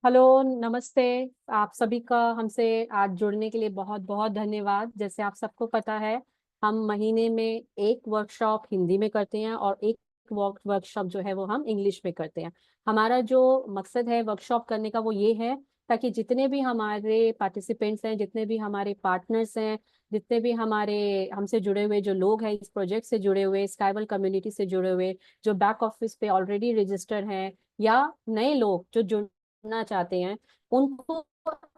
Hello, नमस्ते। आप सभी का हमसे आज जुड़ने के लिए बहुत बहुत धन्यवाद। जैसे आप सबको पता है, हम महीने में एक वर्कशॉप हिंदी में करते हैं और एक वर्कशॉप जो है वो हम इंग्लिश में करते हैं। हमारा जो मकसद है वर्कशॉप करने का वो ये है ताकि जितने भी हमारे पार्टिसिपेंट्स हैं, जितने भी हमारे पार्टनर्स हैं, जितने भी हमारे हमसे जुड़े हुए जो लोग हैं, इस प्रोजेक्ट से जुड़े हुए, स्काईबल कम्युनिटी से जुड़े हुए, जो बैक ऑफिस पे ऑलरेडी रजिस्टर हैं, या नए लोग जो जुड़ना चाहते हैं, उनको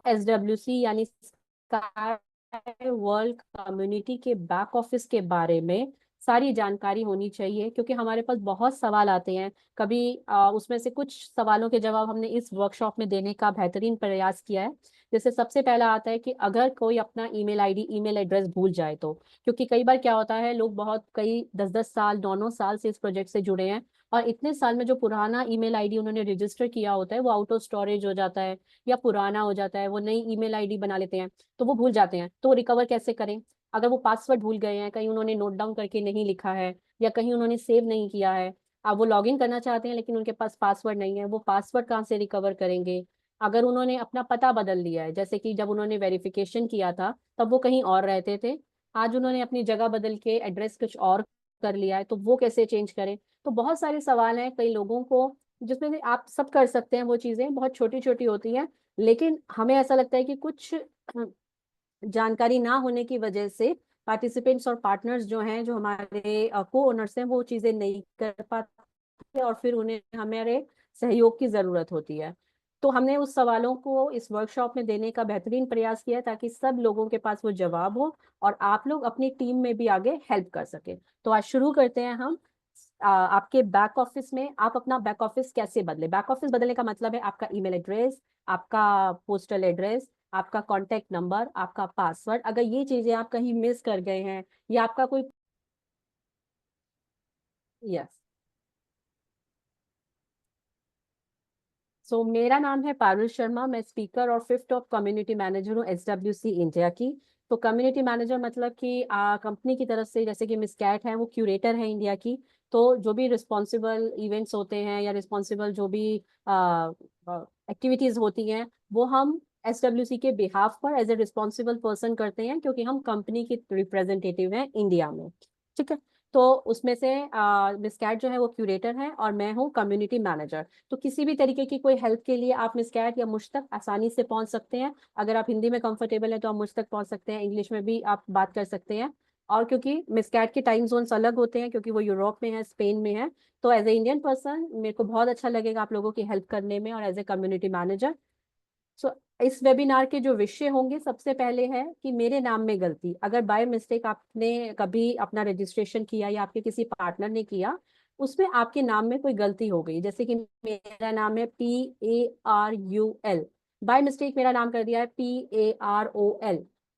SWC यानी स्काई वर्ल्ड कम्युनिटी के बैक ऑफिस के बारे में सारी जानकारी होनी चाहिए। क्योंकि हमारे पास बहुत सवाल आते हैं। कभी उसमें से कुछ सवालों के जवाब हमने इस वर्कशॉप में देने का बेहतरीन प्रयास किया है। जैसे सबसे पहला आता है कि अगर कोई अपना ईमेल आईडी, ईमेल एड्रेस भूल जाए तो। क्योंकि कई बार क्या होता है, लोग बहुत कई 10-10 साल, 9-9 साल से इस प्रोजेक्ट से जुड़े हैं, और इतने साल में जो पुराना ईमेल आईडी उन्होंने रजिस्टर किया होता है वो आउट ऑफ स्टोरेज हो जाता है या पुराना हो जाता है, वो नई ईमेल आईडी बना लेते हैं, तो वो भूल जाते हैं। तो रिकवर कैसे करें? अगर वो पासवर्ड भूल गए हैं, कहीं उन्होंने नोट डाउन करके नहीं लिखा है, या कहीं उन्होंने सेव नहीं किया है, अब वो लॉगिन करना चाहते हैं लेकिन उनके पास पासवर्ड नहीं है, वो पासवर्ड कहाँ से रिकवर करेंगे? अगर उन्होंने अपना पता बदल लिया है, जैसे कि जब उन्होंने वेरिफिकेशन किया था तब वो कहीं और रहते थे, आज उन्होंने अपनी जगह बदल के एड्रेस कुछ और कर लिया है, तो वो कैसे चेंज करें? तो बहुत सारे सवाल हैं कई लोगों को, जिसमें से आप सब कर सकते हैं। वो चीजें बहुत छोटी छोटी होती हैं, लेकिन हमें ऐसा लगता है कि कुछ जानकारी ना होने की वजह से पार्टिसिपेंट्स और पार्टनर्स जो हैं, जो हमारे को ओनर्स हैं, वो चीजें नहीं कर पाते और फिर उन्हें हमारे सहयोग की जरूरत होती है। तो हमने उस सवालों को इस वर्कशॉप में देने का बेहतरीन प्रयास किया ताकि सब लोगों के पास वो जवाब हो और आप लोग अपनी टीम में भी आगे हेल्प कर सके। तो आज शुरू करते हैं हम। आपके बैक ऑफिस में आप अपना बैक ऑफिस कैसे बदले? बैक ऑफिस बदलने का मतलब है आपका ईमेल एड्रेस, आपका पोस्टल एड्रेस, आपका कॉन्टेक्ट नंबर, आपका पासवर्ड। अगर ये चीजें आप कहीं मिस कर गए हैं, या आपका कोई, यस। सो मेरा नाम है पारुल शर्मा, मैं स्पीकर और फिफ्थ ऑफ कम्युनिटी मैनेजर हूँ SWC इंडिया की। तो कम्युनिटी मैनेजर मतलब कि कंपनी की तरफ से, जैसे कि मिस कैट है वो क्यूरेटर है इंडिया की, तो जो भी रिस्पॉन्सिबल इवेंट्स होते हैं या रिस्पॉन्सिबल जो भी एक्टिविटीज होती हैं, वो हम SWC के बिहाफ पर एज ए रिस्पॉन्सिबल पर्सन करते हैं, क्योंकि हम कंपनी की रिप्रेजेंटेटिव हैं इंडिया में। ठीक है। तो उसमें से मिस कैट जो है वो क्यूरेटर है और मैं हूँ कम्युनिटी मैनेजर। तो किसी भी तरीके की कोई हेल्प के लिए आप मिस कैट या मुझ तक आसानी से पहुंच सकते हैं। अगर आप हिंदी में कंफर्टेबल है तो आप मुझ तक पहुंच सकते हैं, इंग्लिश में भी आप बात कर सकते हैं। और क्योंकि मिस कैट के टाइम जोन्स अलग होते हैं, क्योंकि वो यूरोप में है, स्पेन में है, तो एज ए इंडियन पर्सन मेरे को बहुत अच्छा लगेगा आप लोगों की हेल्प करने में, और एज ए कम्युनिटी मैनेजर। सो इस वेबिनार के जो विषय होंगे, सबसे पहले है कि मेरे नाम में गलती, अगर बाय मिस्टेक आपने कभी अपना रजिस्ट्रेशन किया या आपके किसी पार्टनर ने किया, उसमें आपके नाम में कोई गलती हो गई, जैसे कि मेरा नाम है PARUL, बाय मिस्टेक मेरा नाम कर दिया है PAROL।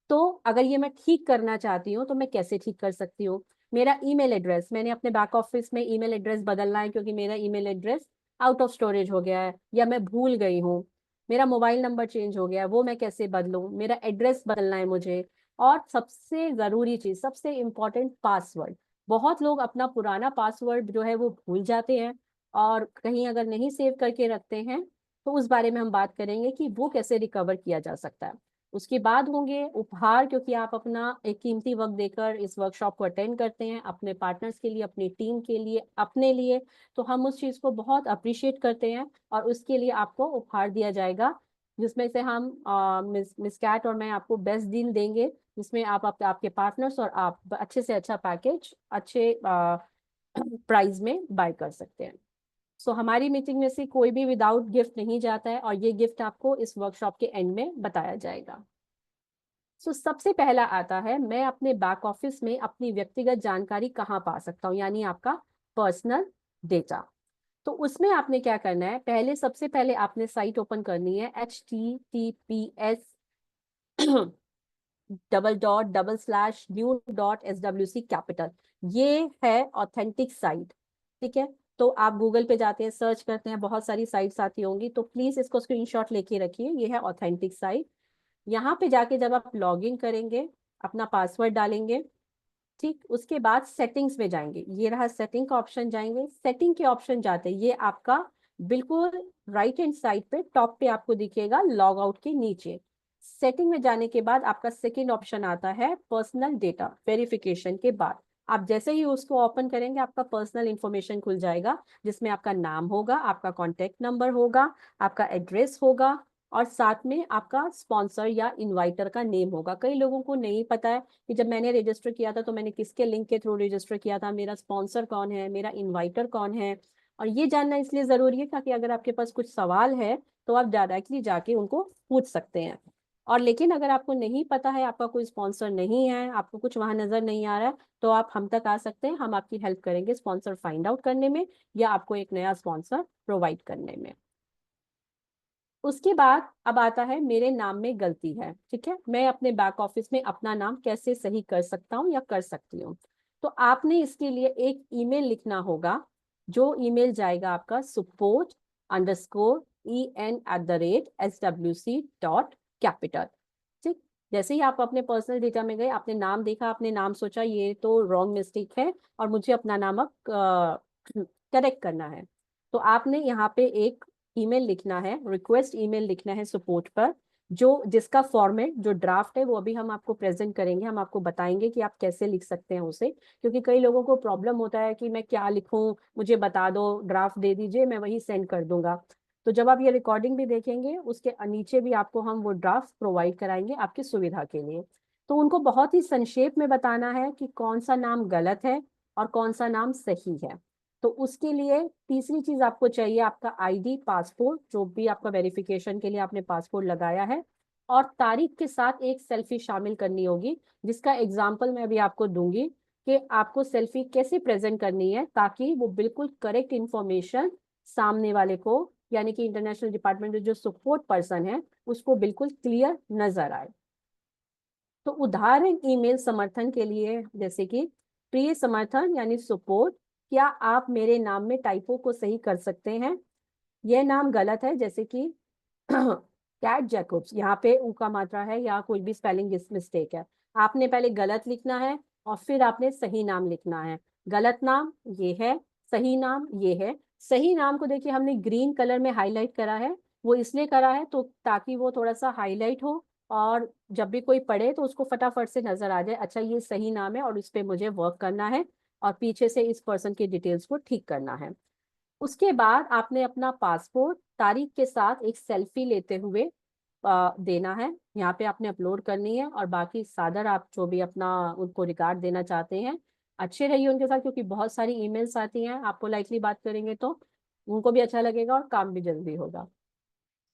तो अगर ये मैं ठीक करना चाहती हूँ तो मैं कैसे ठीक कर सकती हूँ? मेरा ईमेल एड्रेस, मैंने अपने बैक ऑफिस में ईमेल एड्रेस बदलना है क्योंकि मेरा email address out of storage हो गया है या मैं भूल गई हूँ। मेरा मोबाइल नंबर चेंज हो गया है, वो मैं कैसे बदलूं? मेरा एड्रेस बदलना है मुझे। और सबसे जरूरी चीज, सबसे इम्पोर्टेंट, पासवर्ड। बहुत लोग अपना पुराना पासवर्ड जो है वो भूल जाते हैं, और कहीं अगर नहीं सेव करके रखते हैं, तो उस बारे में हम बात करेंगे कि वो कैसे रिकवर किया जा सकता है। उसके बाद होंगे उपहार, क्योंकि आप अपना एक कीमती वक्त देकर इस वर्कशॉप को अटेंड करते हैं, अपने पार्टनर्स के लिए, अपनी टीम के लिए, अपने लिए। तो हम उस चीज को बहुत अप्रिशिएट करते हैं, और उसके लिए आपको उपहार दिया जाएगा, जिसमें से हम मिस कैट और मैं आपको बेस्ट डील देंगे, जिसमें आपके पार्टनर्स और आप अच्छे से अच्छा पैकेज अच्छे प्राइस में बाय कर सकते हैं। सो हमारी मीटिंग में से कोई भी विदाउट गिफ्ट नहीं जाता है, और ये गिफ्ट आपको इस वर्कशॉप के एंड में बताया जाएगा। सो सबसे पहला आता है, मैं अपने बैक ऑफिस में अपनी व्यक्तिगत जानकारी कहाँ पा सकता हूँ, यानी आपका पर्सनल डेटा। तो उसमें आपने क्या करना है, पहले सबसे पहले आपने साइट ओपन करनी है, HTTPS //new.SWC कैपिटल। ये है ऑथेंटिक साइट। ठीक है। तो आप गूगल पे जाते हैं, सर्च करते हैं, बहुत सारी साइट्स आती होंगी, तो प्लीज इसको स्क्रीनशॉट लेके रखिए, ये है ऑथेंटिक साइट। यहाँ पे जाके जब आप लॉग इन करेंगे, अपना पासवर्ड डालेंगे, ठीक, उसके बाद सेटिंग्स में जाएंगे, ये रहा सेटिंग का ऑप्शन, जाएंगे सेटिंग के ऑप्शन, जाते ये आपका बिल्कुल राइट हैंड साइड पे टॉप पे आपको दिखेगा, लॉग आउट के नीचे सेटिंग में जाने के बाद आपका सेकंड ऑप्शन आता है पर्सनल डेटा वेरिफिकेशन के बाद। आप जैसे ही उसको ओपन करेंगे आपका पर्सनल इंफॉर्मेशन खुल जाएगा, जिसमें आपका नाम होगा, आपका कॉन्टेक्ट नंबर होगा, आपका एड्रेस होगा, और साथ में आपका स्पॉन्सर या इनवाइटर का नेम होगा। कई लोगों को नहीं पता है कि जब मैंने रजिस्टर किया था तो मैंने किसके लिंक के थ्रू रजिस्टर किया था, मेरा स्पॉन्सर कौन है, मेरा इन्वाइटर कौन है। और ये जानना इसलिए जरूरी है ताकि अगर आपके पास कुछ सवाल है तो आप डायरेक्टली जाके उनको पूछ सकते हैं। और लेकिन अगर आपको नहीं पता है, आपका कोई स्पॉन्सर नहीं है, आपको कुछ वहां नजर नहीं आ रहा है, तो आप हम तक आ सकते हैं, हम आपकी हेल्प करेंगे स्पॉन्सर फाइंड आउट करने में या आपको एक नया स्पॉन्सर प्रोवाइड करने में। उसके बाद अब आता है मेरे नाम में गलती है, ठीक है, मैं अपने बैक ऑफिस में अपना नाम कैसे सही कर सकता हूँ या कर सकती हूँ। तो आपने इसके लिए एक ईमेल लिखना होगा, जो ईमेल जाएगा आपका support_en@swc.capital। ठीक, जैसे ही आप अपने पर्सनल डेटा में गए, आपने नाम देखा, आपने नाम सोचा ये तो रॉन्ग मिस्टेक है और मुझे अपना नाम अब करेक्ट करना है, तो आपने यहाँ पे एक ईमेल लिखना है, रिक्वेस्ट ईमेल लिखना है सपोर्ट पर, जो जिसका फॉर्मेट जो ड्राफ्ट है वो अभी हम आपको प्रेजेंट करेंगे, हम आपको बताएंगे कि आप कैसे लिख सकते हैं उसे, क्योंकि कई लोगों को प्रॉब्लम होता है कि मैं क्या लिखूं, मुझे बता दो, ड्राफ्ट दे दीजिए, मैं वही सेंड कर दूंगा। तो जब आप ये रिकॉर्डिंग भी देखेंगे उसके नीचे भी आपको हम वो ड्राफ्ट प्रोवाइड कराएंगे आपकी सुविधा के लिए। तो उनको बहुत ही संक्षेप में बताना है कि कौन सा नाम गलत है और कौन सा नाम सही है। तो उसके लिए तीसरी चीज आपको चाहिए आपका आईडी, पासपोर्ट, जो भी आपका वेरिफिकेशन के लिए आपने पासपोर्ट लगाया है, और तारीख के साथ एक सेल्फी शामिल करनी होगी, जिसका एग्जाम्पल मैं अभी आपको दूंगी कि आपको सेल्फी कैसे प्रेजेंट करनी है ताकि वो बिल्कुल करेक्ट इंफॉर्मेशन सामने वाले को, यानी कि इंटरनेशनल डिपार्टमेंट जो सपोर्ट पर्सन है, उसको बिल्कुल क्लियर नजर आए। तो उदाहरण ईमेल समर्थन के लिए जैसे कि प्रिय समर्थन यानी सपोर्ट, क्या आप मेरे नाम में टाइपो को सही कर सकते हैं, यह नाम गलत है, जैसे कि कैट जैकोब्स, यहाँ पे ऊ का मात्रा है या कोई भी स्पेलिंग मिस्टेक है, आपने पहले गलत लिखना है और फिर आपने सही नाम लिखना है। गलत नाम ये है, सही नाम ये है। सही नाम को देखिए हमने ग्रीन कलर में हाईलाइट करा है, वो इसलिए करा है तो ताकि वो थोड़ा सा हाईलाइट हो और जब भी कोई पढ़े तो उसको फटाफट से नजर आ जाए, अच्छा ये सही नाम है और इस पे मुझे वर्क करना है और पीछे से इस पर्सन की डिटेल्स को ठीक करना है। उसके बाद आपने अपना पासपोर्ट तारीख के साथ एक सेल्फी लेते हुए देना है, यहाँ पे आपने अपलोड करनी है, और बाकी सादर आप जो भी अपना उनको रिकार्ड देना चाहते हैं अच्छे रहिए उनके साथ, क्योंकि बहुत सारी ईमेल्स आती हैं, आपको लाइटली बात करेंगे तो उनको भी अच्छा लगेगा और काम भी जल्दी होगा।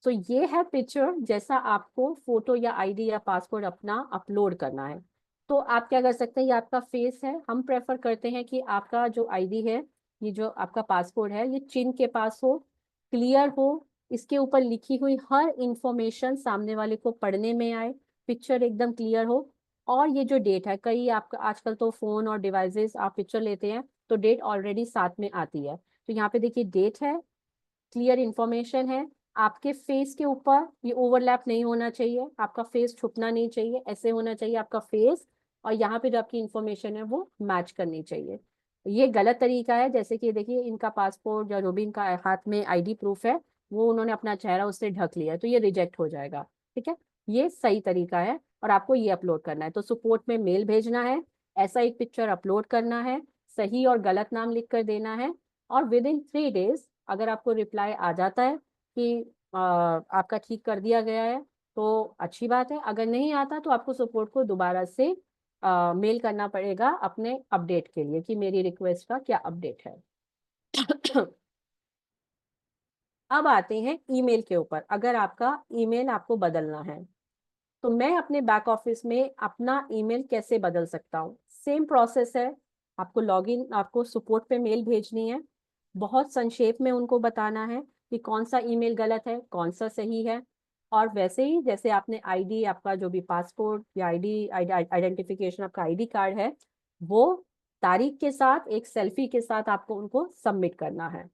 तो ये है पिक्चर जैसा आपको फोटो या आईडी या पासपोर्ट अपना अपलोड करना है। तो आप क्या कर सकते हैं, ये आपका फेस है, हम प्रेफर करते हैं कि आपका जो आईडी है, ये जो आपका पासपोर्ट है, ये चिन के पास हो, क्लियर हो, इसके ऊपर लिखी हुई हर इंफॉर्मेशन सामने वाले को पढ़ने में आए, पिक्चर एकदम क्लियर हो। और ये जो डेट है, कई आपका आजकल तो फोन और डिवाइसेस आप पिक्चर लेते हैं तो डेट ऑलरेडी साथ में आती है, तो यहाँ पे देखिए डेट है, क्लियर इंफॉर्मेशन है, आपके फेस के ऊपर ये ओवरलैप नहीं होना चाहिए, आपका फेस छुपना नहीं चाहिए, ऐसे होना चाहिए आपका फेस, और यहाँ पे जो आपकी इंफॉर्मेशन है वो मैच करनी चाहिए। ये गलत तरीका है, जैसे कि देखिए इनका पासपोर्ट या जो भी इनका हाथ में आईडी प्रूफ है वो उन्होंने अपना चेहरा उससे ढक लिया है, तो ये रिजेक्ट हो जाएगा। ठीक है, ये सही तरीका है और आपको ये अपलोड करना है। तो सपोर्ट में मेल भेजना है, ऐसा एक पिक्चर अपलोड करना है, सही और गलत नाम लिख कर देना है, और विद इन 3 डेज अगर आपको रिप्लाई आ जाता है कि आपका ठीक कर दिया गया है तो अच्छी बात है, अगर नहीं आता तो आपको सपोर्ट को दोबारा से मेल करना पड़ेगा अपने अपडेट के लिए कि मेरी रिक्वेस्ट का क्या अपडेट है। अब आते हैं ईमेल के ऊपर, अगर आपका ईमेल आपको बदलना है तो मैं अपने बैक ऑफिस में अपना ईमेल कैसे बदल सकता हूँ। सेम प्रोसेस है, आपको लॉगिन, आपको सपोर्ट पे मेल भेजनी है, बहुत संक्षेप में उनको बताना है कि कौन सा ईमेल गलत है कौन सा सही है, और वैसे ही जैसे आपने आईडी, आपका जो भी पासपोर्ट या आईडी आइडेंटिफिकेशन आपका आईडी कार्ड है, वो तारीख के साथ एक सेल्फी के साथ आपको उनको सबमिट करना है।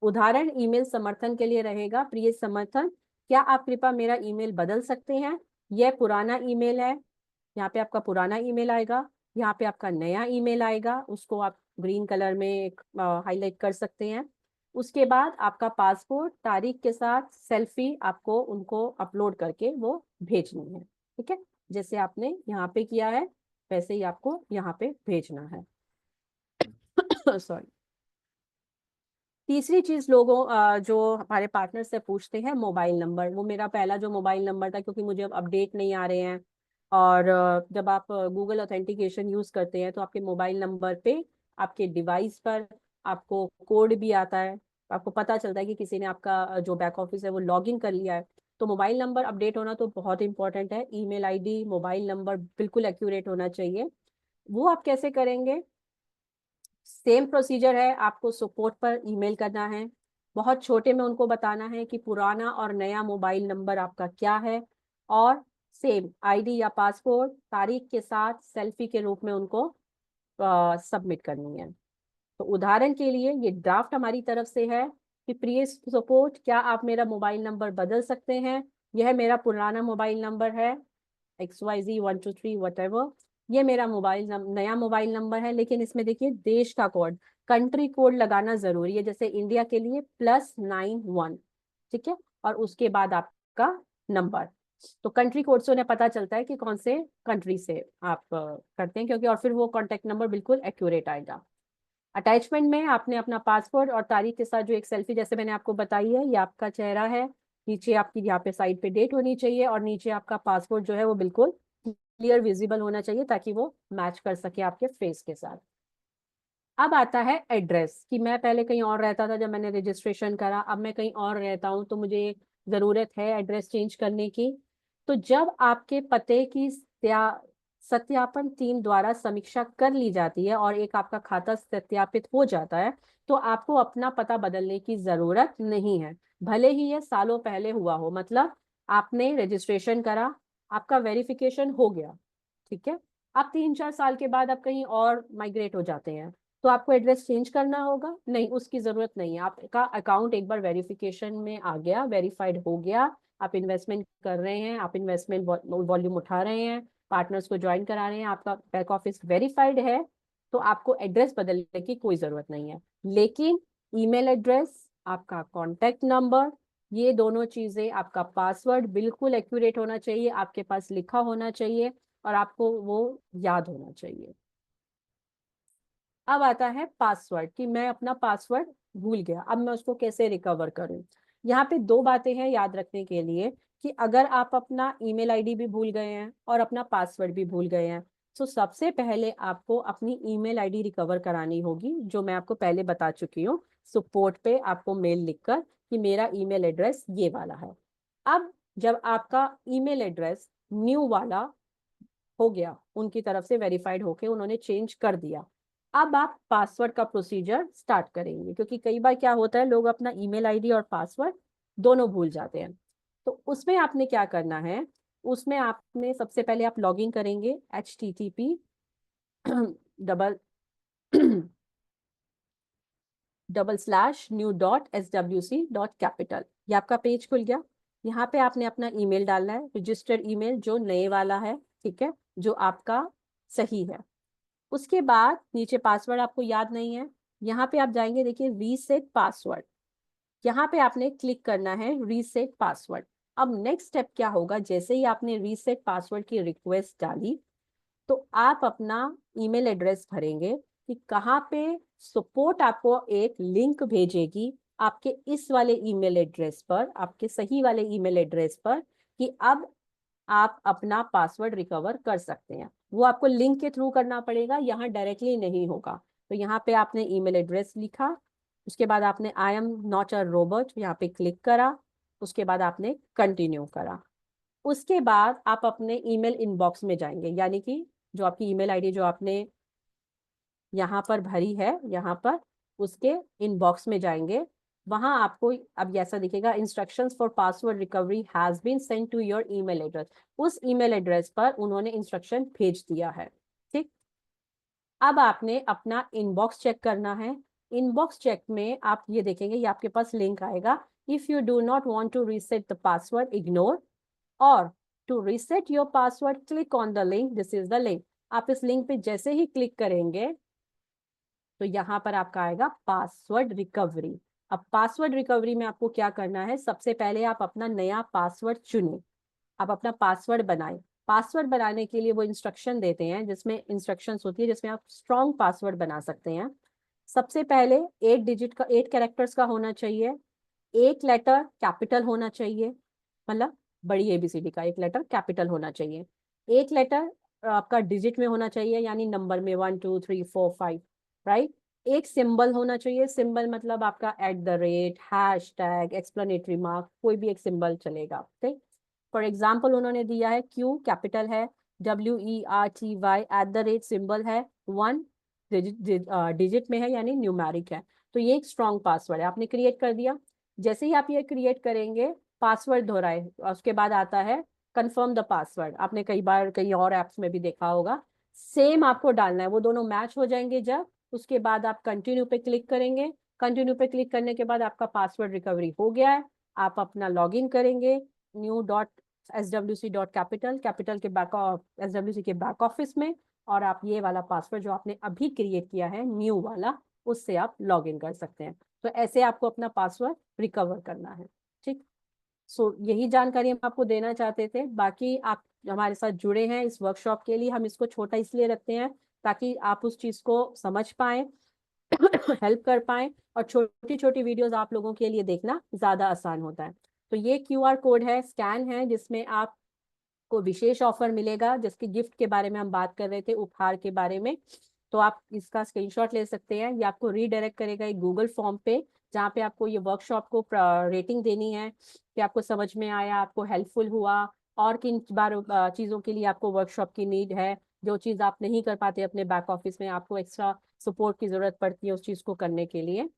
उदाहरण ईमेल समर्थन के लिए रहेगा, प्रिय समर्थन, क्या आप कृपया मेरा ईमेल बदल सकते हैं, यह पुराना ईमेल है, यहाँ पे आपका पुराना ईमेल आएगा, यहाँ पे आपका नया ईमेल आएगा, उसको आप ग्रीन कलर में हाईलाइट कर सकते हैं। उसके बाद आपका पासपोर्ट तारीख के साथ सेल्फी आपको उनको अपलोड करके वो भेजनी है, ठीक है। जैसे आपने यहाँ पे किया है वैसे ही आपको यहाँ पे भेजना है। सॉरी। तीसरी चीज लोगों जो हमारे पार्टनर से पूछते हैं मोबाइल नंबर। वो मेरा पहला जो मोबाइल नंबर था, क्योंकि मुझे अब अपडेट नहीं आ रहे हैं, और जब आप गूगल ऑथेंटिकेशन यूज करते हैं तो आपके मोबाइल नंबर पे आपके डिवाइस पर आपको कोड भी आता है, आपको पता चलता है कि किसी ने आपका जो बैक ऑफिस है वो लॉग इन कर लिया है। तो मोबाइल नंबर अपडेट होना तो बहुत इंपॉर्टेंट है। ईमेल आईडी मोबाइल नंबर बिल्कुल एक्यूरेट होना चाहिए। वो आप कैसे करेंगे? सेम प्रोसीजर है, आपको सपोर्ट पर ईमेल करना है, बहुत छोटे में उनको बताना है कि पुराना और नया मोबाइल नंबर आपका क्या है, और सेम आईडी या पासपोर्ट तारीख के साथ सेल्फी के रूप में उनको सबमिट करनी है। तो उदाहरण के लिए ये ड्राफ्ट हमारी तरफ से है कि प्रिय सपोर्ट, क्या आप मेरा मोबाइल नंबर बदल सकते हैं? यह मेरा पुराना मोबाइल नंबर है XYZ123 whatever। ये मेरा नया मोबाइल नंबर है, लेकिन इसमें देखिए देश का कोड, कंट्री कोड लगाना जरूरी है। जैसे इंडिया के लिए +91, ठीक है, और उसके बाद आपका नंबर। तो कंट्री कोड से उन्हें पता चलता है कि कौन से कंट्री से आप करते हैं, क्योंकि और फिर वो कॉन्टेक्ट नंबर बिल्कुल एक्यूरेट आएगा। अटैचमेंट में आपने अपना पासपोर्ट और तारीख के साथ जो एक सेल्फी जैसे मैंने आपको बताई है, ये आपका चेहरा है, नीचे आपकी यहाँ पे साइड पे डेट होनी चाहिए, और नीचे आपका पासपोर्ट जो है वो बिल्कुल क्लियर विजिबल होना चाहिए ताकि वो मैच कर सके आपके फेस के साथ। अब आता है एड्रेस, कि मैं पहले कहीं और रहता था जब मैंने रजिस्ट्रेशन करा, अब मैं कहीं और रहता हूँ तो मुझे जरूरत है एड्रेस चेंज करने की। तो जब आपके पते की सत्यापन टीम द्वारा समीक्षा कर ली जाती है और एक आपका खाता सत्यापित हो जाता है, तो आपको अपना पता बदलने की जरूरत नहीं है, भले ही ये सालों पहले हुआ हो। मतलब आपने रजिस्ट्रेशन करा, आपका वेरिफिकेशन हो गया, ठीक है, अब 3-4 साल के बाद आप कहीं और माइग्रेट हो जाते हैं, तो आपको एड्रेस चेंज करना होगा? नहीं, उसकी जरूरत नहीं है। आपका अकाउंट एक बार वेरिफिकेशन में आ गया, वेरीफाइड हो गया, आप इन्वेस्टमेंट कर रहे हैं, आप इन्वेस्टमेंट वॉल्यूम उठा रहे हैं, पार्टनर्स को ज्वाइन करा रहे हैं, आपका बैक ऑफिस वेरीफाइड है, तो आपको एड्रेस बदलने की कोई जरूरत नहीं है। लेकिन ईमेल एड्रेस, आपका कॉन्टेक्ट नंबर, ये दोनों चीजें, आपका पासवर्ड बिल्कुल एक्यूरेट होना चाहिए, आपके पास लिखा होना चाहिए, और आपको वो याद होना चाहिए। अब आता है पासवर्ड, कि मैं अपना पासवर्ड भूल गया, अब मैं उसको कैसे रिकवर करूं। यहाँ पे दो बातें हैं याद रखने के लिए, कि अगर आप अपना ईमेल आईडी भी भूल गए हैं और अपना पासवर्ड भी भूल गए हैं, तो सबसे पहले आपको अपनी ईमेल आईडी रिकवर करानी होगी, जो मैं आपको पहले बता चुकी हूँ। सपोर्ट पे आपको मेल लिखकर कि मेरा ईमेल एड्रेस ये वाला है। अब जब आपका ईमेल एड्रेस न्यू वाला हो गया, उनकी तरफ से वेरीफाइड होके उन्होंने चेंज कर दिया, अब आप पासवर्ड का प्रोसीजर स्टार्ट करेंगे, क्योंकि कई बार क्या होता है, लोग अपना ईमेल आईडी और पासवर्ड दोनों भूल जाते हैं। तो उसमें आपने क्या करना है, उसमें आपने सबसे पहले आप लॉग इन करेंगे HTTP डबल /new.swc.capital। ये आपका पेज खुल गया। यहाँ पे आपने अपना ईमेल डालना है, रजिस्टर्ड ईमेल जो नए वाला है, ठीक है, जो आपका सही है। उसके बाद नीचे पासवर्ड आपको याद नहीं है, यहाँ पे आप जाएंगे, देखिए रीसेट पासवर्ड, यहाँ पे आपने क्लिक करना है रीसेट पासवर्ड। अब नेक्स्ट स्टेप क्या होगा, जैसे ही आपने रीसेट पासवर्ड की रिक्वेस्ट डाली, तो आप अपना ईमेल एड्रेस भरेंगे कि कहाँ पे सपोर्ट आपको एक लिंक भेजेगी आपके इस वाले ईमेल एड्रेस पर, आपके सही वाले ईमेल एड्रेस पर, कि अब आप अपना पासवर्ड रिकवर कर सकते हैं। वो आपको लिंक के थ्रू करना पड़ेगा, यहाँ डायरेक्टली नहीं होगा। तो यहाँ पे आपने ईमेल एड्रेस लिखा, उसके बाद आपने I am not a robot यहाँ पे क्लिक करा, उसके बाद आपने कंटिन्यू करा। उसके बाद आप अपने ईमेल इनबॉक्स में जाएंगे, यानी कि जो आपकी ईमेल आईडी जो आपने यहाँ पर भरी है, यहाँ पर उसके इनबॉक्स में जाएंगे। वहां आपको अब ऐसा दिखेगा, instructions for password recovery has been send to your email address. उस ईमेल एड्रेस पर उन्होंने इंस्ट्रक्शन भेज दिया है, ठीक। अब आपने अपना इनबॉक्स चेक करना है। इनबॉक्स चेक में आप ये देखेंगे, ये आपके पास लिंक आएगा, if you do not want to reset the password ignore, और to reset your password click on the link, this is the link. आप इस लिंक पे जैसे ही क्लिक करेंगे तो यहाँ पर आपका आएगा पासवर्ड रिकवरी। अब पासवर्ड रिकवरी में आपको क्या करना है, सबसे पहले आप अपना नया पासवर्ड चुनें, आप अपना पासवर्ड बनाएं। पासवर्ड बनाने के लिए वो इंस्ट्रक्शन देते हैं, जिसमें इंस्ट्रक्शंस होती है जिसमें आप स्ट्रॉन्ग पासवर्ड बना सकते हैं। सबसे पहले 8 डिजिट का, 8 कैरेक्टर्स का होना चाहिए। एक लेटर कैपिटल होना चाहिए, मतलब बड़ी ABCD का एक लेटर कैपिटल होना चाहिए। एक लेटर आपका डिजिट में होना चाहिए, यानी नंबर में 1 2 3 4 5, राइट। एक सिंबल होना चाहिए, सिंबल मतलब आपका @ हैशटैग, एक्सप्लेनेटरी मार्क, कोई भी एक सिंबल चलेगा, ठीक। फॉर एग्जाम्पल उन्होंने दिया है Q कैपिटल है, WERTY सिंबल है, 1 डिजिट में है यानी न्यूमेरिक है। तो ये एक स्ट्रॉन्ग पासवर्ड है, आपने क्रिएट कर दिया। जैसे ही आप ये क्रिएट करेंगे, पासवर्ड दोहराए, उसके बाद आता है कंफर्म द पासवर्ड। आपने कई बार कई और एप्स में भी देखा होगा, सेम आपको डालना है, वो दोनों मैच हो जाएंगे जब, उसके बाद आप कंटिन्यू पे क्लिक करेंगे। कंटिन्यू पे क्लिक करने के बाद आपका पासवर्ड रिकवरी हो गया है। आप अपना लॉगिन करेंगे new.swc.capital, कैपिटल के बैक, SWC के बैक ऑफिस में, और आप ये वाला पासवर्ड जो आपने अभी क्रिएट किया है न्यू वाला, उससे आप लॉग इन कर सकते हैं। तो ऐसे आपको अपना पासवर्ड रिकवर करना है, ठीक। सो यही जानकारी हम आपको देना चाहते थे। बाकी आप हमारे साथ जुड़े हैं इस वर्कशॉप के लिए, हम इसको छोटा इसलिए रखते हैं ताकि आप उस चीज को समझ पाए, हेल्प कर पाए, और छोटी छोटी वीडियोस आप लोगों के लिए देखना ज्यादा आसान होता है। तो ये QR कोड है, स्कैन है, जिसमें आप को विशेष ऑफर मिलेगा, जिसके गिफ्ट के बारे में हम बात कर रहे थे, उपहार के बारे में। तो आप इसका स्क्रीनशॉट ले सकते हैं। ये आपको रीडायरेक्ट करेगा एक गूगल फॉर्म पे, जहाँ पे आपको ये वर्कशॉप को रेटिंग देनी है कि आपको समझ में आया, आपको हेल्पफुल हुआ, और किन चीज़ों के लिए आपको वर्कशॉप की नीड है, जो चीज़ आप नहीं कर पाते अपने बैक ऑफिस में, आपको एक्स्ट्रा सपोर्ट की ज़रूरत पड़ती है उस चीज़ को करने के लिए।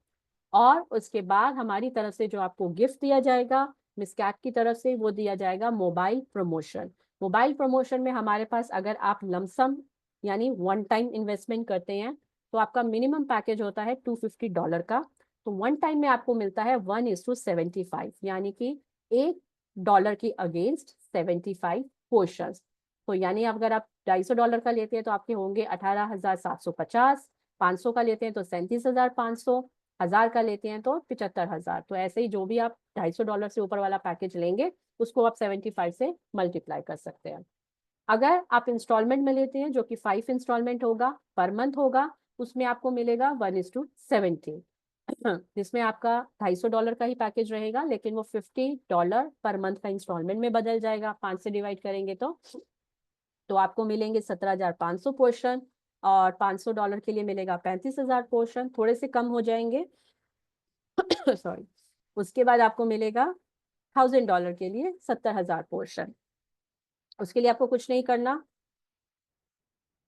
और उसके बाद हमारी तरफ से जो आपको गिफ्ट दिया जाएगा मिस कैट की तरफ से, वो दिया जाएगा मोबाइल प्रमोशन। मोबाइल प्रमोशन में हमारे पास अगर आप लमसम यानी वन टाइम इन्वेस्टमेंट करते हैं, तो आपका मिनिमम पैकेज होता है $250 का। तो वन टाइम में आपको मिलता है 1:75, यानी कि $1 के अगेंस्ट 75 पोर्शन। तो यानी अगर आप $250 का लेते हैं तो आपके होंगे 18,750, 500 का लेते हैं तो 37,500, 1000 का लेते हैं तो 75,000। तो ऐसे ही जो भी आप $250 से ऊपर वाला पैकेज लेंगे, उसको आप 75 से मल्टीप्लाई कर सकते हैं। अगर आप इंस्टॉलमेंट में लेते हैं, जो कि 5 इंस्टॉलमेंट होगा, पर मंथ होगा, उसमें आपको मिलेगा 1:70, जिसमें आपका $250 का ही पैकेज रहेगा, लेकिन वो $50 पर मंथ का इंस्टॉलमेंट में बदल जाएगा, 5 से डिवाइड करेंगे तो आपको मिलेंगे 17,500 पोर्शन, और $500 के लिए मिलेगा 35,000 पोर्शन, थोड़े से कम हो जाएंगे। सॉरी। उसके बाद आपको मिलेगा $1,000 के लिए 70,000 पोर्शन। उसके लिए आपको कुछ नहीं करना,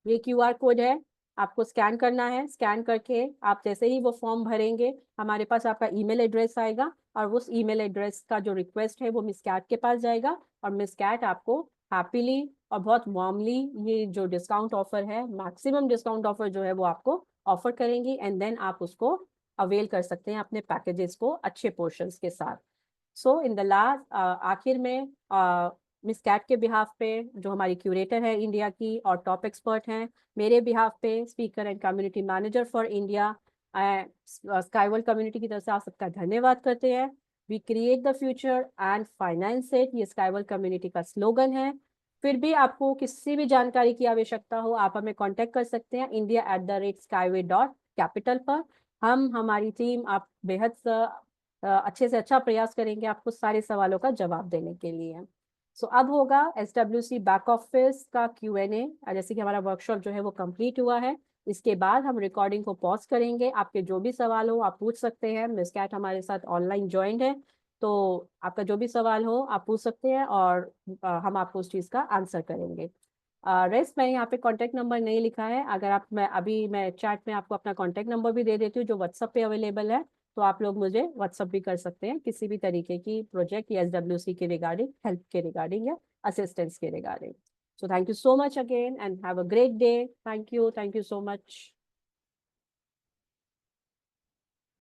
ये QR कोड है, आपको स्कैन करना है। स्कैन करके आप जैसे ही वो फॉर्म भरेंगे, हमारे पास आपका ईमेल एड्रेस आएगा, और उस ईमेल एड्रेस का जो रिक्वेस्ट है वो मिस कैट के पास जाएगा, और मिस कैट आपको हैप्पीली और बहुत वार्मली ये जो डिस्काउंट ऑफर है, मैक्सिमम डिस्काउंट ऑफर जो है वो आपको ऑफर करेंगी, एंड देन आप उसको अवेल कर सकते हैं अपने पैकेजेस को अच्छे पोर्शंस के साथ। सो इन द लास्ट, आखिर में मिस कैट के बिहाफ पे, जो हमारी क्यूरेटर है इंडिया की और टॉप एक्सपर्ट हैं, मेरे बिहाफ पे speaker and community manager for India, Skyworld community की तरफ से आप सबका धन्यवाद करते हैं। We create the future and finance it, ये स्काईवर्ल्ड कम्युनिटी का स्लोगन है। फिर भी आपको किसी भी जानकारी की आवश्यकता हो, आप हमें कांटेक्ट कर सकते हैं india@skyway.capital पर। हमारी टीम आप बेहद अच्छे से अच्छा प्रयास करेंगे आपको सारे सवालों का जवाब देने के लिए। सो अब होगा SWC बैक ऑफिस का Q&A, जैसे कि हमारा वर्कशॉप जो है वो कंप्लीट हुआ है। इसके बाद हम रिकॉर्डिंग को पॉज करेंगे, आपके जो भी सवाल हो आप पूछ सकते हैं। मिस कैट हमारे साथ ऑनलाइन ज्वाइंट है, तो आपका जो भी सवाल हो आप पूछ सकते हैं, और हम आपको उस चीज़ का आंसर करेंगे। रेस्ट मैंने यहाँ पे कॉन्टैक्ट नंबर नहीं लिखा है, अगर आप, मैं चैट में आपको अपना कॉन्टैक्ट नंबर भी दे देती हूँ जो व्हाट्सएप पे अवेलेबल है, तो आप लोग मुझे व्हाट्सएप भी कर सकते हैं किसी भी तरीके की प्रोजेक्ट या SWC के रिगार्डिंग, हेल्प के रिगार्डिंग या असिस्टेंस के regarding. So thank you so much again and have a great day. Thank you so much.